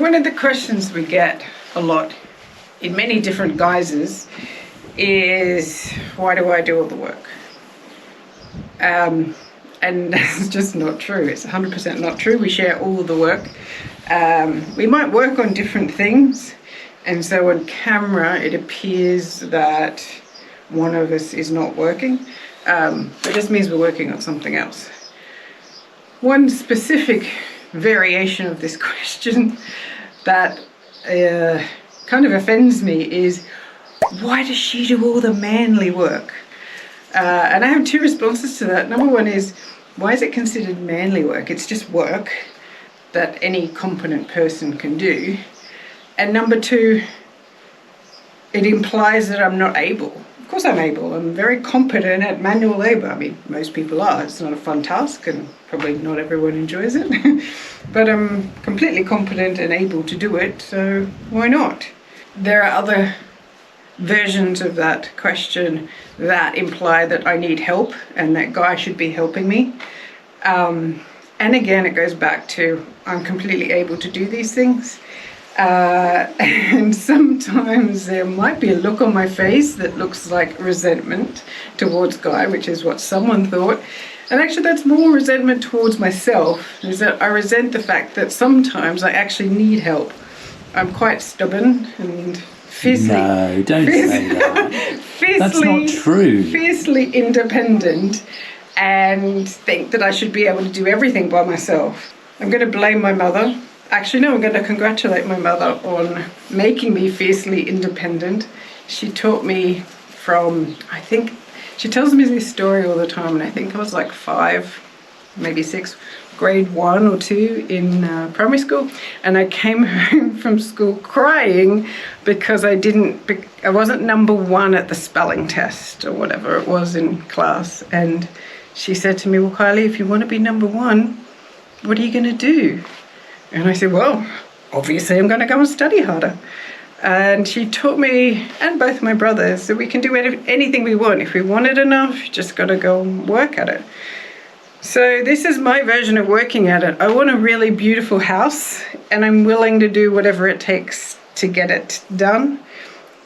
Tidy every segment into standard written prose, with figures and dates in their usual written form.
one of the questions we get a lot in many different guises is, why do I do all the work? And that's just not true. It's 100% not true. We share all of the work. We might work on different things, and so on camera it appears that one of us is not working. It just means we're working on something else. One specific variation of this question that kind of offends me is, why does she do all the manly work? And I have two responses to that. Number one is, why is it considered manly work? It's just work that any competent person can do. And number two, it implies that I'm not able. Of course I'm able. I'm very competent at manual labor. I mean, most people are. It's not a fun task, and probably not everyone enjoys it. But I'm completely competent and able to do it, so why not? There are other versions of that question that imply that I need help and that Guy should be helping me. And again, it goes back to, I'm completely able to do these things. And sometimes there might be a look on my face that looks like resentment towards Guy, which is what someone thought. And actually that's more resentment towards myself, is that I resent the fact that sometimes I actually need help. I'm quite stubborn and fiercely... No, don't say that. That's not true. Fiercely independent and think that I should be able to do everything by myself. I'm going to blame my mother. Actually, no, I'm going to congratulate my mother on making me fiercely independent. She taught me from, I think, she tells me this story all the time, and I think I was like 5, maybe 6, grade 1 or 2 in primary school, and I came home from school crying because I wasn't number 1 at the spelling test or whatever it was in class. And she said to me, well, Kylie, if you want to be number 1, what are you going to do? And I said, well, obviously I'm going to go and study harder. And she taught me, and both my brothers, that we can do anything we want. If we want it enough, you just got to go and work at it. So this is my version of working at it. I want a really beautiful house, and I'm willing to do whatever it takes to get it done.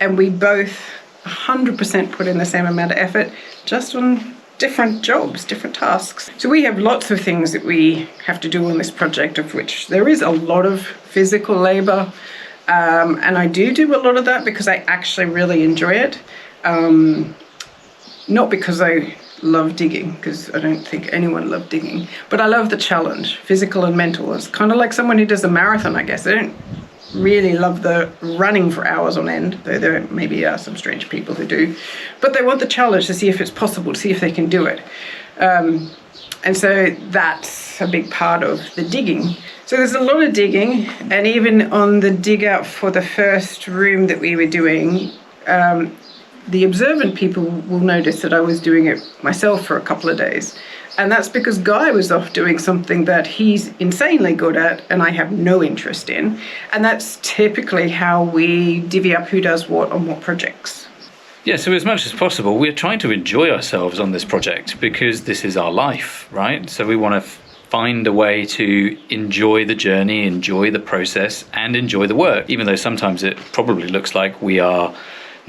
And we both 100% put in the same amount of effort, just on different jobs, different tasks. So we have lots of things that we have to do on this project, of which there is a lot of physical labor. And I do a lot of that because I actually really enjoy it. Not because I love digging, because I don't think anyone loved digging, but I love the challenge, physical and mental. It's kind of like someone who does a marathon, I guess. They don't really love the running for hours on end, though there maybe are some strange people who do, but they want the challenge to see if it's possible, to see if they can do it. And so that's a big part of the digging. So there's a lot of digging, and even on the dig out for the first room that we were doing, the observant people will notice that I was doing it myself for a couple of days. And that's because Guy was off doing something that he's insanely good at and I have no interest in. And that's typically how we divvy up who does what on what projects. Yeah, so as much as possible, we're trying to enjoy ourselves on this project because this is our life, right? So we want to find a way to enjoy the journey, enjoy the process, and enjoy the work, even though sometimes it probably looks like we are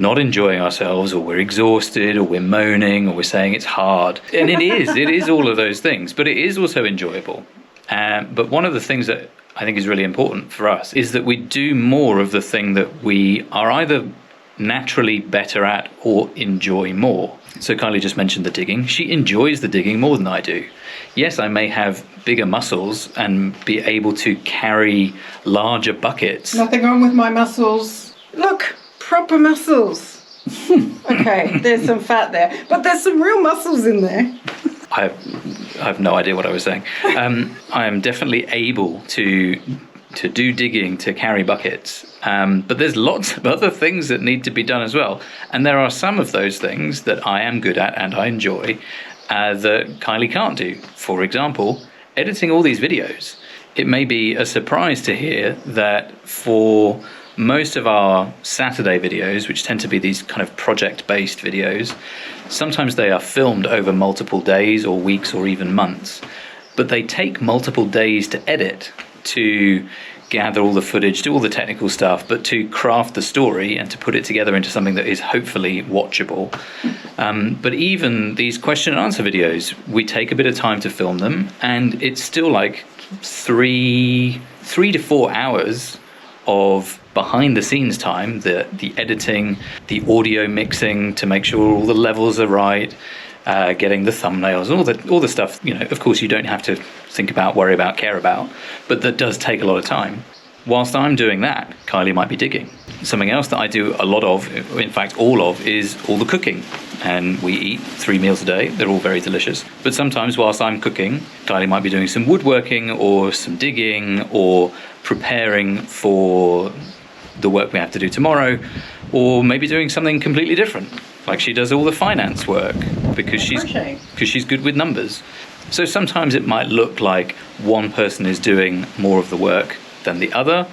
not enjoying ourselves, or we're exhausted, or we're moaning, or we're saying it's hard. And it is all of those things, but it is also enjoyable. But one of the things that I think is really important for us is that we do more of the thing that we are either naturally better at or enjoy more. So Kylie just mentioned the digging. She enjoys the digging more than I do. Yes, I may have bigger muscles and be able to carry larger buckets. Nothing wrong with my muscles. Look, proper muscles. Okay, there's some fat there, but there's some real muscles in there. I have no idea what I was saying. I am definitely able to do digging, to carry buckets. But there's lots of other things that need to be done as well. And there are some of those things that I am good at and I enjoy that Kylie can't do. For example, editing all these videos. It may be a surprise to hear that for most of our Saturday videos, which tend to be these kind of project-based videos, sometimes they are filmed over multiple days or weeks or even months, but they take multiple days to edit, to gather all the footage, do all the technical stuff, but to craft the story and to put it together into something that is hopefully watchable. But even these question and answer videos, we take a bit of time to film them, and it's still like 3 to 4 hours of behind the scenes time, the editing, the audio mixing to make sure all the levels are right, getting the thumbnails, all the stuff, you know, of course you don't have to think about, worry about, care about, but that does take a lot of time. Whilst I'm doing that, Kylie might be digging. Something else that I do a lot of, in fact all of, is all the cooking. And we eat 3 meals a day. They're all very delicious. But sometimes whilst I'm cooking, Kylie might be doing some woodworking or some digging or preparing for the work we have to do tomorrow, or maybe doing something completely different. Like she does all the finance work because she's good with numbers. So sometimes it might look like one person is doing more of the work than the other.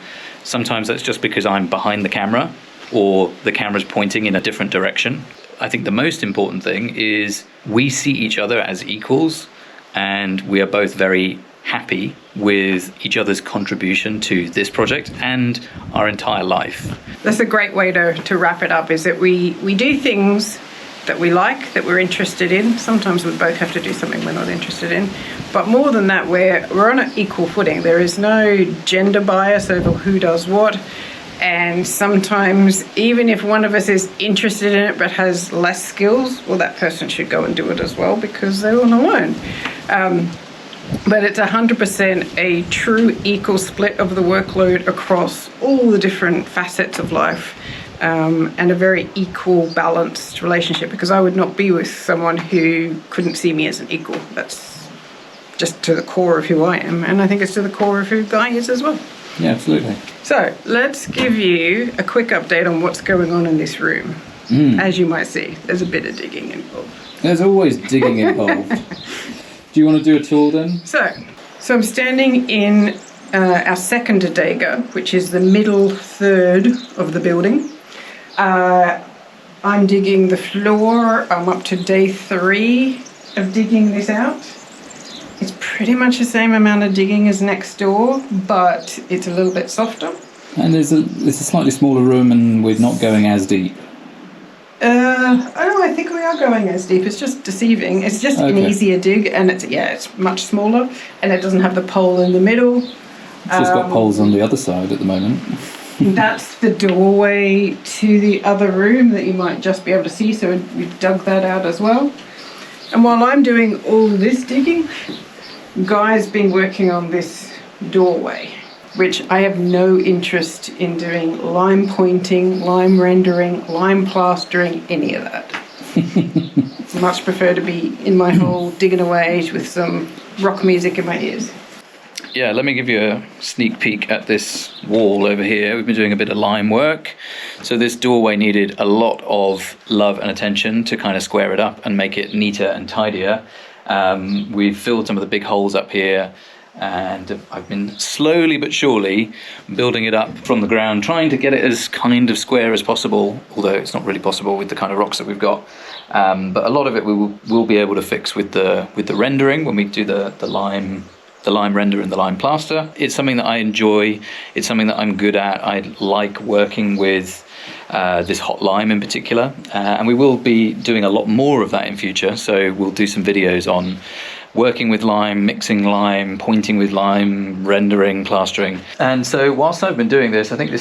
Sometimes that's just because I'm behind the camera or the camera's pointing in a different direction. I think the most important thing is we see each other as equals, and we are both very happy with each other's contribution to this project and our entire life. That's a great way to wrap it up, is that we do things that we like, that we're interested in. Sometimes we both have to do something we're not interested in. But more than that, we're on an equal footing. There is no gender bias over who does what. And sometimes, even if one of us is interested in it but has less skills, well, that person should go and do it as well because they're on their own. But it's 100% a true equal split of the workload across all the different facets of life, and a very equal, balanced relationship, because I would not be with someone who couldn't see me as an equal. That's just to the core of who I am, and I think it's to the core of who Guy is as well. Yeah, absolutely. So let's give you a quick update on what's going on in this room. As you might see, there's a bit of digging involved. There's always digging involved. Do you want to do a tour then? So I'm standing in our second adega, which is the middle third of the building. I'm digging the floor. I'm up to day 3 of digging this out. It's pretty much the same amount of digging as next door, but it's a little bit softer. And it's a slightly smaller room, and we're not going as deep. I think we are going as deep. It's just deceiving. It's just an easier dig, and it's much smaller, and it doesn't have the pole in the middle. It's just got poles on the other side at the moment. That's the doorway to the other room that you might just be able to see, so we've dug that out as well. And while I'm doing all this digging, Guy's been working on this doorway, which I have no interest in doing lime pointing, lime rendering, lime plastering, any of that. Much prefer to be in my hole digging away with some rock music in my ears. Yeah, let me give you a sneak peek at this wall over here. We've been doing a bit of lime work. So this doorway needed a lot of love and attention to kind of square it up and make it neater and tidier. We've filled some of the big holes up here, and I've been slowly but surely building it up from the ground, trying to get it as kind of square as possible, although it's not really possible with the kind of rocks that we've got. But a lot of it we will be able to fix with the rendering when we do the lime render and the lime plaster. It's something that I enjoy. It's something that I'm good at. I like working with this hot lime in particular, and we will be doing a lot more of that in future. So we'll do some videos on working with lime, mixing lime, pointing with lime, rendering, plastering. And so whilst I've been doing this, I think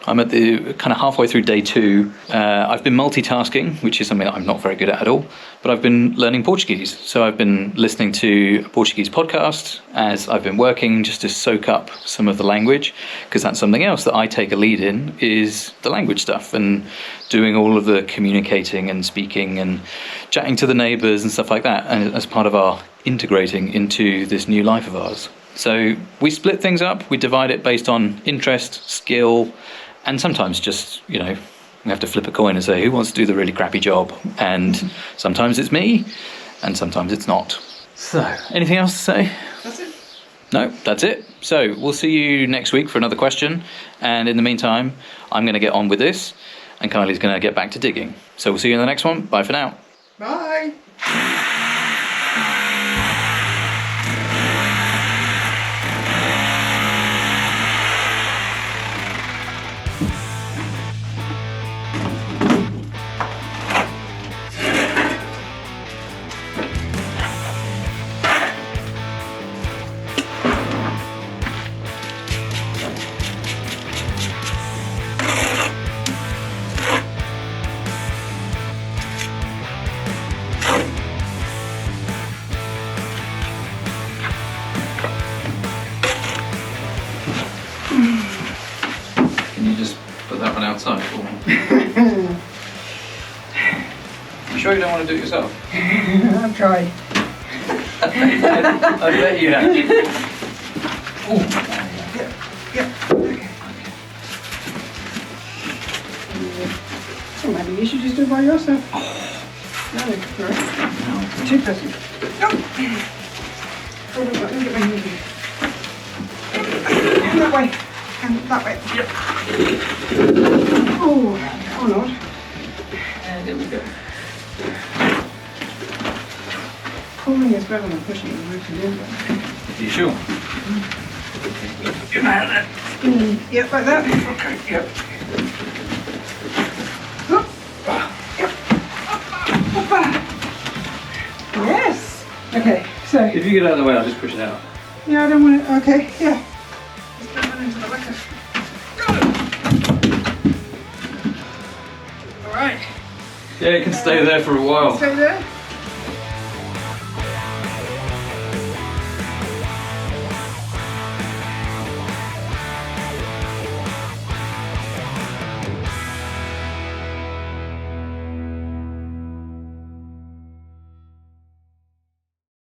I'm at the kind of halfway through day 2. I've been multitasking, which is something that I'm not very good at all, but I've been learning Portuguese. So I've been listening to a Portuguese podcast as I've been working, just to soak up some of the language, because that's something else that I take a lead in, is the language stuff, and doing all of the communicating and speaking and chatting to the neighbours and stuff like that, and as part of our integrating into this new life of ours. So we split things up, we divide it based on interest, skill, and sometimes just, we have to flip a coin and say, who wants to do the really crappy job? And sometimes it's me, and sometimes it's not. So, anything else to say? That's it. No, that's it. So we'll see you next week for another question, and in the meantime, I'm going to get on with this, and Kylie's going to get back to digging. So we'll see you in the next one. Bye for now. Bye. sure you don't want to do it yourself? I've tried. I bet you have. Yeah. Okay. So maybe you should just do it by yourself. No, no. Two person. No. Hold on, let me get my hand here. And that way. And that way. Yep. Oh, oh Lord. And there we go. Pulling is better than pushing. We can do that. Are you sure? Your hand there. Yep, like that. Okay, yep. Up. Yep. Up. Yes. Okay, so. If you get out of the way, I'll just push it out. Yeah, I don't want it. Okay, yeah. Let's put that into the bucket. All right. Yeah, it can stay there for a while. Stay there.